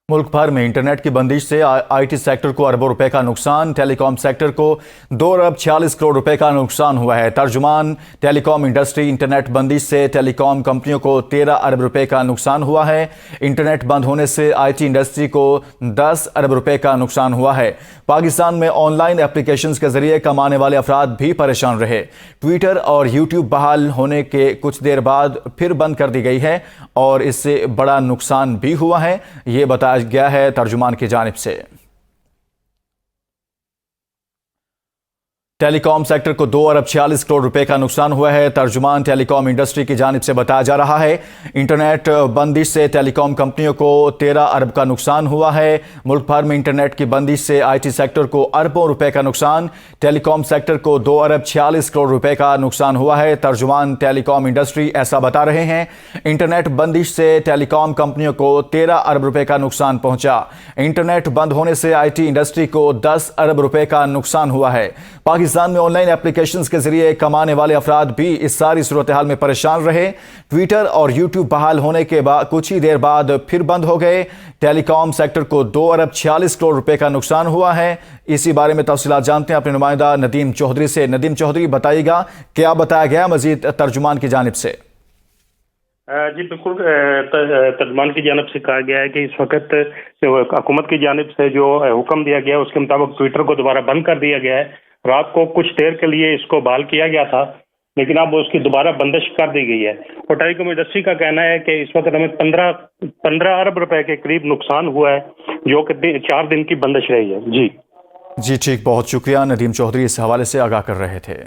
मुल्क भर में इंटरनेट की बंदिश से आईटी सेक्टर को अरबों रुपए का नुकसान, टेलीकॉम सेक्टर को 2 अरब 46 करोड़ रुपए का नुकसान हुआ है। तर्जुमान टेलीकॉम इंडस्ट्री इंटरनेट बंदिश से टेलीकॉम कंपनियों को 13 अरब रुपए का नुकसान हुआ है। इंटरनेट बंद होने से आईटी इंडस्ट्री को 10 अरब रुपए का नुकसान हुआ है। पाकिस्तान में ऑनलाइन एप्लीकेशंस के जरिए कमाने वाले अफराद भी परेशान रहे। ट्विटर और यूट्यूब बहाल होने के कुछ देर बाद फिर बंद कर दी गई है और इससे बड़ा नुकसान भी हुआ है, ये बताया गया है तर्जुमान की जानिब से। टेलीकॉम सेक्टर को 2 अरब 46 करोड़ रुपए का नुकसान हुआ है। तर्जुमान टेलीकॉम इंडस्ट्री की जानिब से बताया जा रहा है। इंटरनेट बंदिश से टेलीकॉम कंपनियों को 13 अरब का नुकसान हुआ है। मुल्क भर में इंटरनेट की बंदिश से आईटी सेक्टर को अरबों रुपए का नुकसान, टेलीकॉम सेक्टर को 2 अरब 46 करोड़ रुपए का नुकसान हुआ है। तर्जुमान टेलीकॉम इंडस्ट्री ऐसा बता रहे हैं। इंटरनेट बंदिश से टेलीकॉम कंपनियों को 13 अरब रुपए का नुकसान पहुंचा। इंटरनेट बंद होने से आईटी इंडस्ट्री को 10 अरब रुपए का नुकसान हुआ है। पाकिस्तान में ऑनलाइन एप्लीकेशंस के जरिए कमाने वाले अफराद भी इस सारी सूरत हाल में परेशान रहे। ट्विटर और यूट्यूब बहाल होने के बाद कुछ ही देर बाद फिर बंद हो गए। टेलीकॉम सेक्टर को 2 अरब 46 करोड़ रुपए का नुकसान हुआ है। इसी बारे में तफसीलात जानते हैं अपने नुमाइंदा नदीम चौधरी से। नदीम चौधरी, बताइएगा क्या बताया गया मजीद तर्जुमान की जानिब से? जी बिल्कुल, तर्जुमान की जानिब से कहा गया है कि इस वक्त हुकूमत की जानिब से जो हुक्म दिया गया उसके मुताबिक ट्विटर को दोबारा बंद कर दिया गया है। रात को कुछ देर के लिए इसको बहाल किया गया था, लेकिन अब उसकी दोबारा बंदिश कर दी गई है। और टेलीकॉम इंडस्ट्री का कहना है कि इस वक्त हमें 15 अरब रुपए के करीब नुकसान हुआ है, जो कि 4 दिन की बंदिश रही है। जी ठीक, बहुत शुक्रिया। नदीम चौधरी इस हवाले से आगाह कर रहे थे।